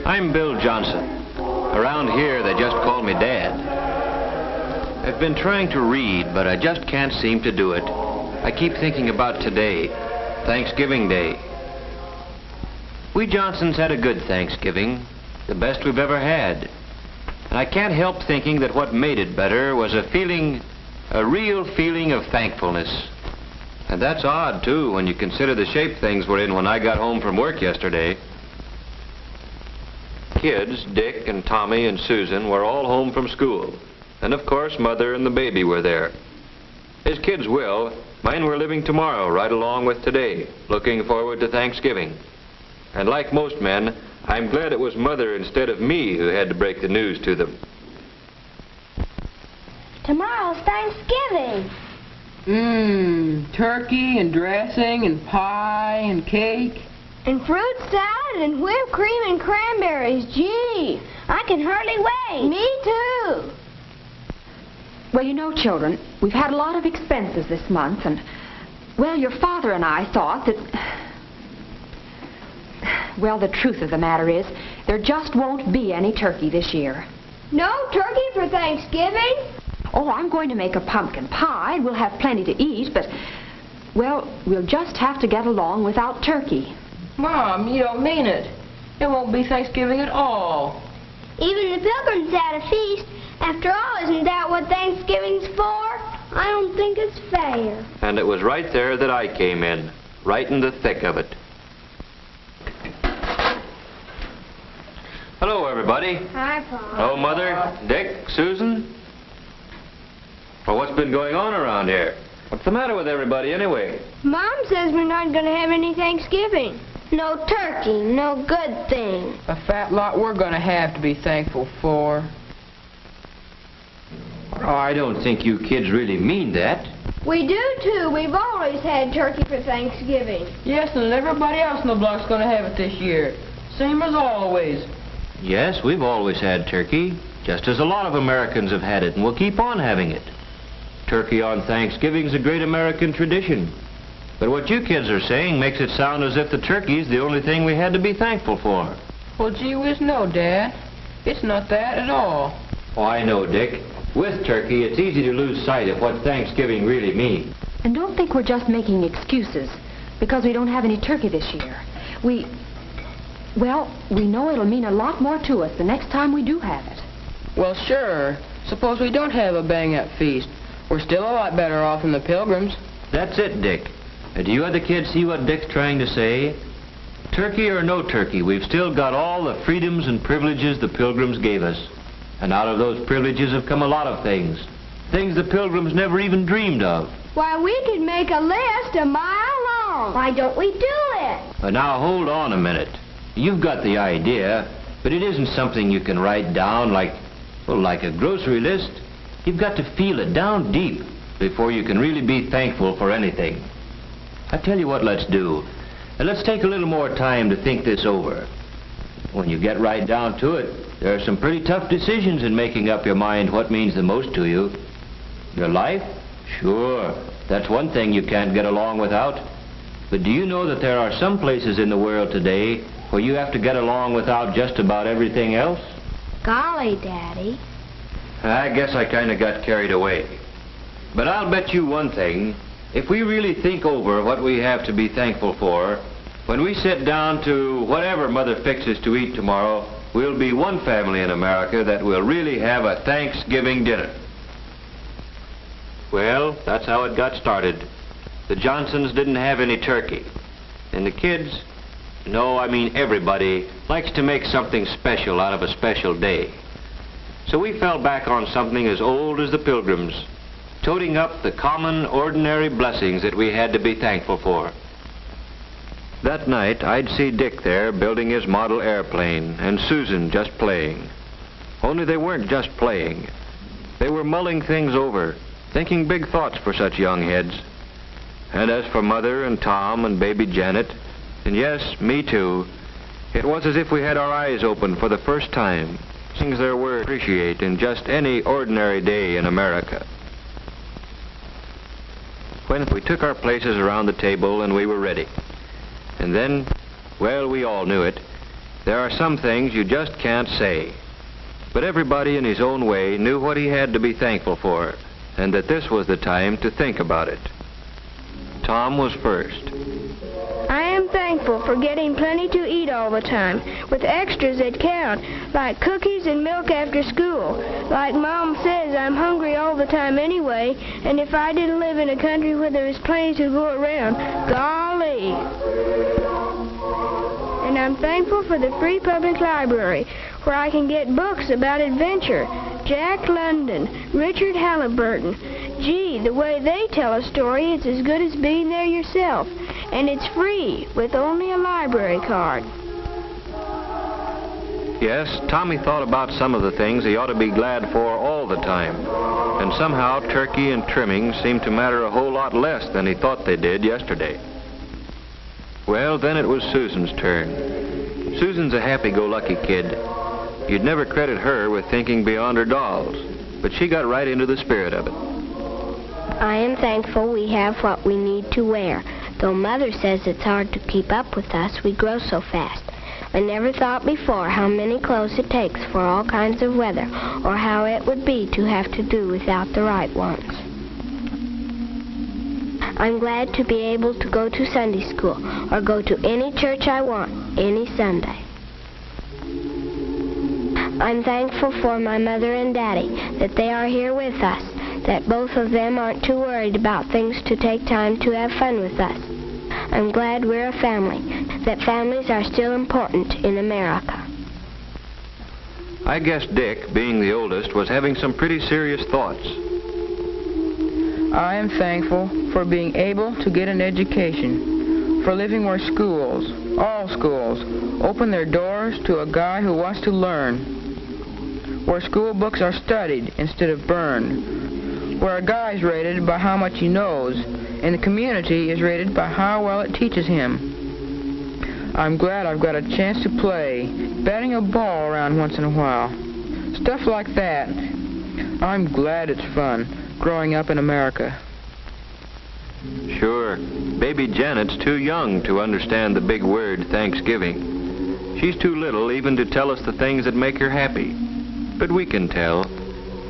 I'm Bill Johnson. Around here, they just call me Dad. I've been trying to read, but I just can't seem to do it. I keep thinking about today, Thanksgiving Day. We Johnsons had a good Thanksgiving, the best we've ever had. And I can't help thinking that what made it better was a real feeling of thankfulness. And that's odd, too, when you consider the shape things were in when I got home from work yesterday. Kids, Dick and Tommy and Susan, were all home from school. And of course, Mother and the baby were there. As kids will, mine were living tomorrow right along with today, looking forward to Thanksgiving. And like most men, I'm glad it was Mother instead of me who had to break the news to them. Tomorrow's Thanksgiving. Turkey and dressing and pie and cake. And fruit salad and whipped cream and cranberries. Gee, I can hardly wait. Me too. Well, you know, children, we've had a lot of expenses this month, and, well, your father and I thought that... Well, the truth of the matter is, there just won't be any turkey this year. No turkey for Thanksgiving? Oh, I'm going to make a pumpkin pie. We'll have plenty to eat, but, well, we'll just have to get along without turkey. Mom, you don't mean it. It won't be Thanksgiving at all. Even the Pilgrims had a feast. After all, isn't that what Thanksgiving's for? I don't think it's fair. And it was right there that I came in, right in the thick of it. Hello, everybody. Hi, Pop. Hello, Mother, Dick, Susan. Well, what's been going on around here? What's the matter with everybody, anyway? Mom says we're not going to have any Thanksgiving. No turkey, no good thing. A fat lot we're going to have to be thankful for. Oh, I don't think you kids really mean that. We do, too. We've always had turkey for Thanksgiving. Yes, and everybody else in the block's going to have it this year. Same as always. Yes, we've always had turkey, just as a lot of Americans have had it, and we'll keep on having it. Turkey on Thanksgiving's a great American tradition. But what you kids are saying makes it sound as if the turkey's the only thing we had to be thankful for. Well, gee whiz, no, Dad. It's not that at all. Oh, I know, Dick. With turkey, it's easy to lose sight of what Thanksgiving really means. And don't think we're just making excuses because we don't have any turkey this year. We know it'll mean a lot more to us the next time we do have it. Well, sure. Suppose we don't have a bang-up feast. We're still a lot better off than the Pilgrims. That's it, Dick. Do you other kids see what Dick's trying to say? Turkey or no turkey, we've still got all the freedoms and privileges the Pilgrims gave us. And out of those privileges have come a lot of things. Things the Pilgrims never even dreamed of. Why, we could make a list a mile long. Why don't we do it? But now, hold on a minute. You've got the idea, but it isn't something you can write down like a grocery list. You've got to feel it down deep before you can really be thankful for anything. I tell you what let's do. Let's take a little more time to think this over. When you get right down to it, there are some pretty tough decisions in making up your mind what means the most to you. Your life? Sure, that's one thing you can't get along without. But do you know that there are some places in the world today where you have to get along without just about everything else? Golly, Daddy. I guess I kind of got carried away. But I'll bet you one thing. If we really think over what we have to be thankful for, when we sit down to whatever Mother fixes to eat tomorrow, we'll be one family in America that will really have a Thanksgiving dinner. Well, that's how it got started. The Johnsons didn't have any turkey. And the kids, no, I mean everybody, likes to make something special out of a special day. So we fell back on something as old as the Pilgrims, toting up the common, ordinary blessings that we had to be thankful for. That night, I'd see Dick there building his model airplane, and Susan just playing. Only they weren't just playing. They were mulling things over, thinking big thoughts for such young heads. And as for Mother and Tom and baby Janet, and yes, me too, it was as if we had our eyes open for the first time. Things there were to appreciate in just any ordinary day in America. When we took our places around the table and we were ready. And then, well, we all knew it. There are some things you just can't say. But everybody in his own way knew what he had to be thankful for, and that this was the time to think about it. Tom was first. I am thankful for getting plenty to eat all the time, with extras that count, like cookies and milk after school. Like Mom says, I'm hungry all the time anyway, and if I didn't live in a country where there was plenty to go around, golly. And I'm thankful for the free public library, where I can get books about adventure. Jack London, Richard Halliburton. Gee, the way they tell a story, it's as good as being there yourself. And it's free, with only a library card. Yes, Tommy thought about some of the things he ought to be glad for all the time. And somehow turkey and trimming seemed to matter a whole lot less than he thought they did yesterday. Well, then it was Susan's turn. Susan's a happy-go-lucky kid. You'd never credit her with thinking beyond her dolls, but she got right into the spirit of it. I am thankful we have what we need to wear. Though Mother says it's hard to keep up with us, we grow so fast. I never thought before how many clothes it takes for all kinds of weather, or how it would be to have to do without the right ones. I'm glad to be able to go to Sunday school, or go to any church I want, any Sunday. I'm thankful for my mother and daddy, that they are here with us, that both of them aren't too worried about things to take time to have fun with us. I'm glad we're a family, that families are still important in America. I guess Dick, being the oldest, was having some pretty serious thoughts. I am thankful for being able to get an education, for living where schools, all schools, open their doors to a guy who wants to learn, where school books are studied instead of burned, where a guy is rated by how much he knows, and the community is rated by how well it teaches him. I'm glad I've got a chance to play, batting a ball around once in a while. Stuff like that. I'm glad it's fun, growing up in America. Sure, baby Janet's too young to understand the big word Thanksgiving. She's too little even to tell us the things that make her happy. But we can tell,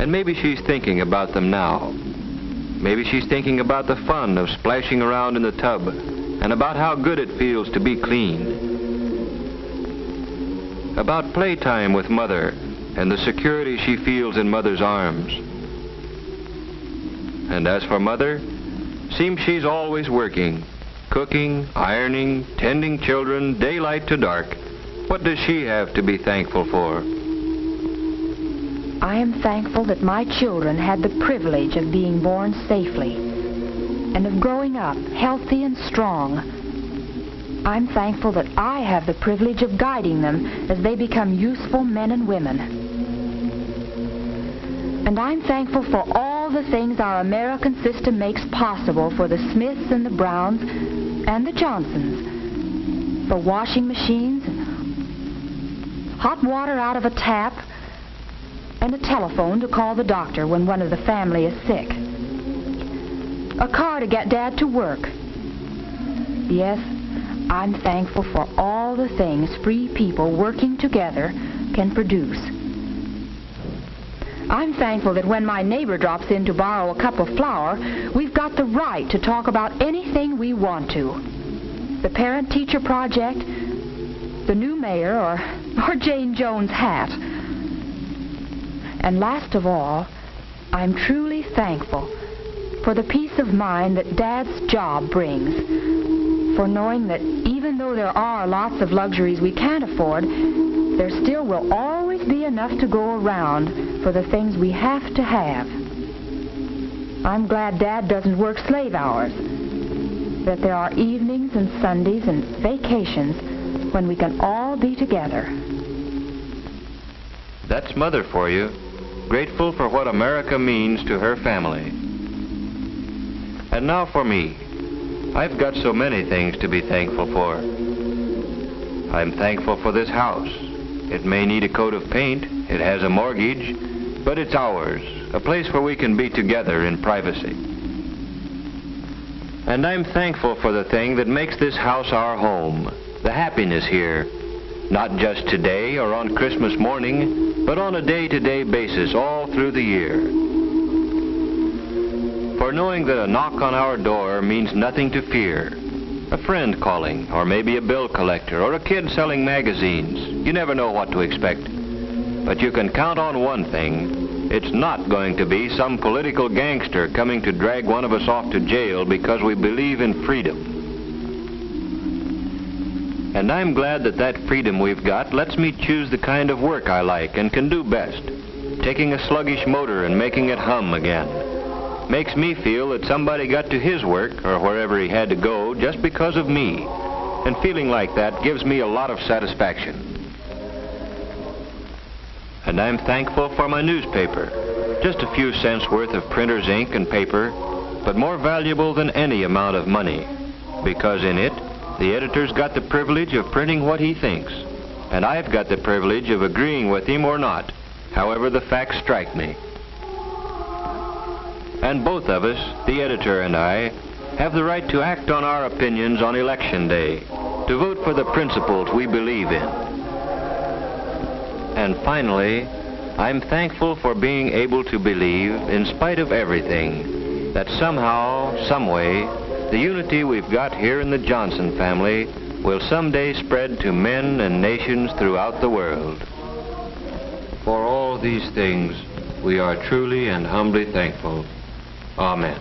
and maybe she's thinking about them now. Maybe she's thinking about the fun of splashing around in the tub, and about how good it feels to be clean. About playtime with Mother, and the security she feels in Mother's arms. And as for Mother, seems she's always working, cooking, ironing, tending children, daylight to dark. What does she have to be thankful for? I am thankful that my children had the privilege of being born safely and of growing up healthy and strong. I'm thankful that I have the privilege of guiding them as they become useful men and women. And I'm thankful for all the things our American system makes possible for the Smiths and the Browns and the Johnsons. For washing machines, hot water out of a tap, and a telephone to call the doctor when one of the family is sick. A car to get Dad to work. Yes, I'm thankful for all the things free people working together can produce. I'm thankful that when my neighbor drops in to borrow a cup of flour, we've got the right to talk about anything we want to. The parent-teacher project, the new mayor, or Jane Jones' hat. And last of all, I'm truly thankful for the peace of mind that Dad's job brings, for knowing that even though there are lots of luxuries we can't afford, there still will always be enough to go around for the things we have to have. I'm glad Dad doesn't work slave hours, that there are evenings and Sundays and vacations when we can all be together. That's Mother for you, grateful for what America means to her family. And now for me. I've got so many things to be thankful for. I'm thankful for this house. It may need a coat of paint, it has a mortgage, but it's ours, a place where we can be together in privacy. And I'm thankful for the thing that makes this house our home, the happiness here, Not just today or on Christmas morning, but on a day-to-day basis all through the year. For knowing that a knock on our door means nothing to fear. A friend calling, or maybe a bill collector, or a kid selling magazines. You never know what to expect. But you can count on one thing. It's not going to be some political gangster coming to drag one of us off to jail because we believe in freedom. And I'm glad that that freedom we've got lets me choose the kind of work I like and can do best. Taking a sluggish motor and making it hum again. Makes me feel that somebody got to his work, or wherever he had to go, just because of me. And feeling like that gives me a lot of satisfaction. And I'm thankful for my newspaper. Just a few cents worth of printer's ink and paper, but more valuable than any amount of money. Because in it, the editor's got the privilege of printing what he thinks. And I've got the privilege of agreeing with him or not, however the facts strike me. And both of us, the editor and I, have the right to act on our opinions on Election Day, to vote for the principles we believe in. And finally, I'm thankful for being able to believe, in spite of everything, that somehow, someway, the unity we've got here in the Johnson family will someday spread to men and nations throughout the world. For all these things, we are truly and humbly thankful. Amen.